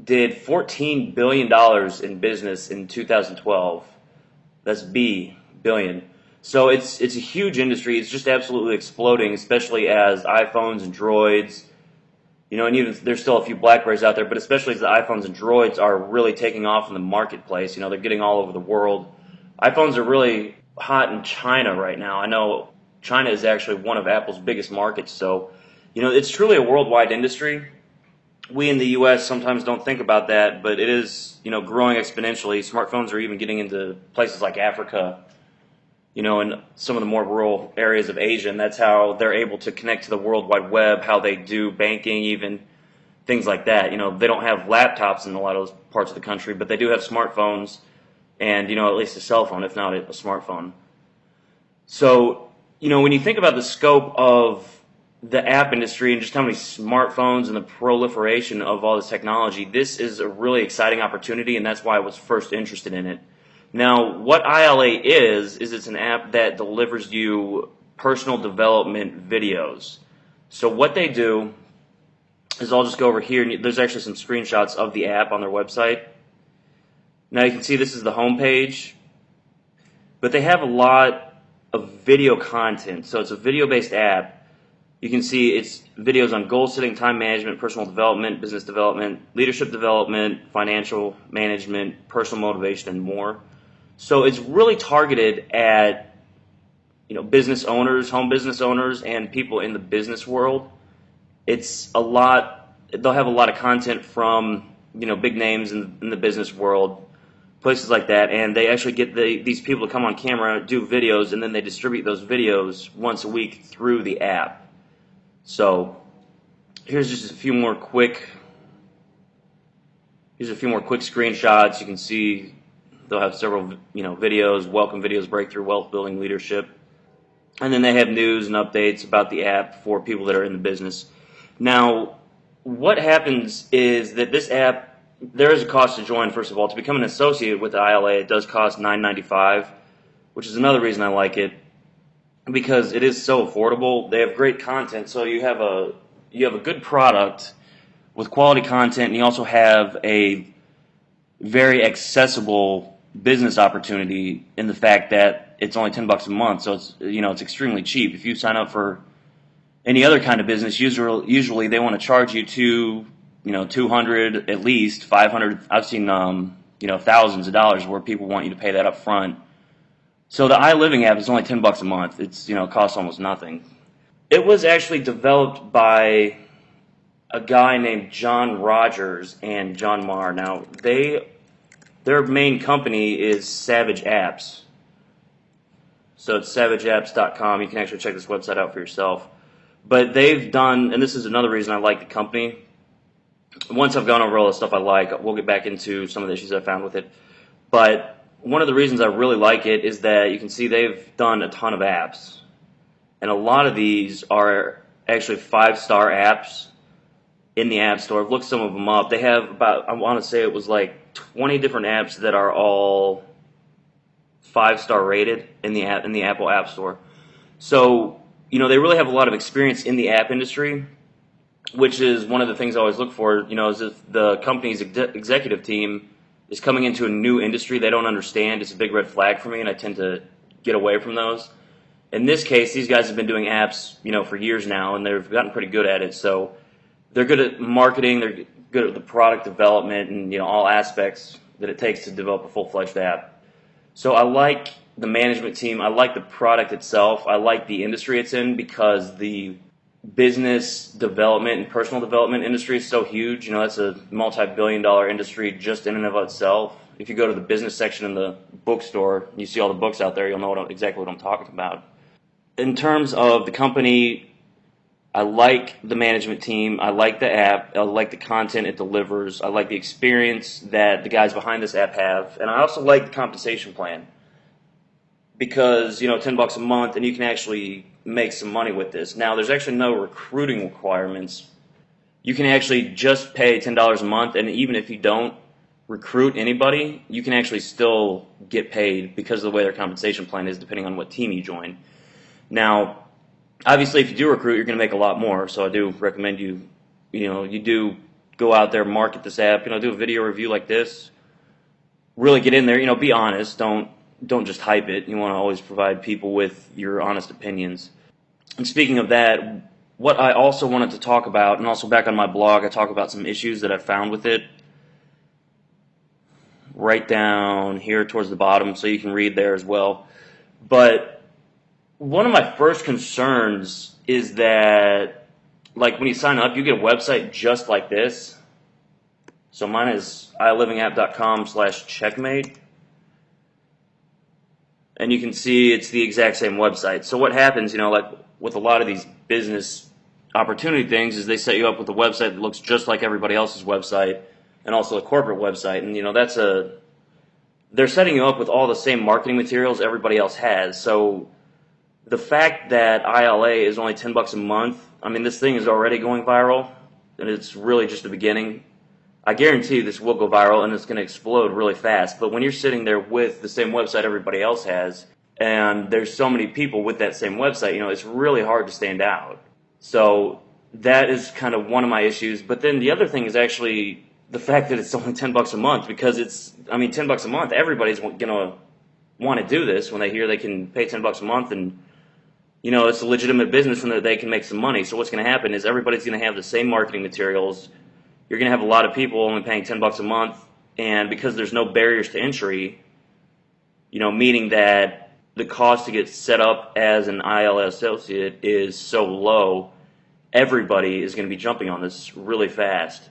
did $14 billion in business in 2012. That's billion. So it's a huge industry. It's just absolutely exploding, especially as iPhones and Droids, and even there's still a few BlackBerries out there, but especially as the iPhones and Droids are really taking off in the marketplace. They're getting all over the world. iPhones are really hot in China right now. I know China is actually one of Apple's biggest markets, so it's truly a worldwide industry. We in the U.S. sometimes don't think about that, but it is growing exponentially. Smartphones are even getting into places like Africa, and some of the more rural areas of Asia, and that's how they're able to connect to the World Wide Web, how they do banking, even things like that. They don't have laptops in a lot of those parts of the country, but they do have smartphones and, at least a cell phone, if not a smartphone. So, when you think about the scope of the app industry and just how many smartphones and the proliferation of all this technology, this is a really exciting opportunity, and that's why I was first interested in it. Now, what ILA is it's an app that delivers you personal development videos. So what they do is I'll just go over here, and there's actually some screenshots of the app on their website. Now you can see this is the home page, but they have a lot of video content. So it's a video-based app. You can see it's videos on goal setting, time management, personal development, business development, leadership development, financial management, personal motivation, and more. So it's really targeted at business owners, home business owners, and people in the business world. It's a lot. They'll have a lot of content from big names in the business world, places like that, and they actually get these people to come on camera, do videos, and then they distribute those videos once a week through the app. So here's just a few more quick screenshots. You can see they'll have several videos, welcome videos, breakthrough, wealth building, leadership, and then they have news and updates about the app for people that are in the business. Now, what happens is that this app, there is a cost to join. First of all, to become an associate with the ILA, it does cost $9.95, which is another reason I like it, because it is so affordable. They have great content, so you have a good product with quality content, and you also have a very accessible business opportunity in the fact that it's only $10 a month, so it's extremely cheap. If you sign up for any other kind of business, usually they want to charge you $200 at least, $500. I've seen thousands of dollars where people want you to pay that up front. So the iLiving app is only $10 a month. It costs almost nothing. It was actually developed by a guy named John Rogers and John Marr. Now their main company is Savage Apps. So it's savageapps.com. You can actually check this website out for yourself. But they've done, and this is another reason I like the company. Once I've gone over all the stuff I like, we'll get back into some of the issues I found with it. But one of the reasons I really like it is that you can see they've done a ton of apps. And a lot of these are actually 5-star apps in the App Store. I've looked some of them up. They have about, I want to say it was like 20 different apps that are all 5-star rated in the Apple App Store. So, they really have a lot of experience in the app industry, which is one of the things I always look for, is if the company's executive team is coming into a new industry they don't understand, it's a big red flag for me, and I tend to get away from those. In this case, these guys have been doing apps, for years now, and they've gotten pretty good at it. So they're good at marketing, they're good at the product development, and all aspects that it takes to develop a full-fledged app. So I like the management team, I like the product itself, I like the industry it's in, because the business development and personal development industry is so huge. That's a multi-billion-dollar industry just in and of itself. If you go to the business section in the bookstore, you see all the books out there, you'll know exactly what I'm talking about. In terms of the company, I like the management team, I like the app, I like the content it delivers, I like the experience that the guys behind this app have, and I also like the compensation plan. Because, $10 a month, and you can actually make some money with this. Now, there's actually no recruiting requirements. You can actually just pay $10 a month, and even if you don't recruit anybody, you can actually still get paid because of the way their compensation plan is, depending on what team you join. Now, obviously, if you do recruit, you're going to make a lot more, so I do recommend you do go out there, market this app, do a video review like this, really get in there, be honest, don't just hype it. You want to always provide people with your honest opinions. And speaking of that, what I also wanted to talk about, and also back on my blog, I talk about some issues that I found with it. Right down here towards the bottom, so you can read there as well. But one of my first concerns is that, like, when you sign up, you get a website just like this. So mine is ilivingApp.com/checkmate. And you can see it's the exact same website. So what happens, like with a lot of these business opportunity things, is they set you up with a website that looks just like everybody else's website, and also a corporate website. And they're setting you up with all the same marketing materials everybody else has. So the fact that ILA is only $10 a month, I mean, this thing is already going viral, and it's really just the beginning. I guarantee you this will go viral, and it's going to explode really fast. But when you're sitting there with the same website everybody else has, and there's so many people with that same website, it's really hard to stand out. So that is kind of one of my issues. But then the other thing is actually the fact that it's only $10 a month, because $10 a month, everybody's going to want to do this when they hear they can pay $10 a month, and it's a legitimate business and that they can make some money. So what's going to happen is everybody's going to have the same marketing materials. You're going to have a lot of people only paying $10 a month, and because there's no barriers to entry, meaning that the cost to get set up as an ILA associate is so low, everybody is going to be jumping on this really fast.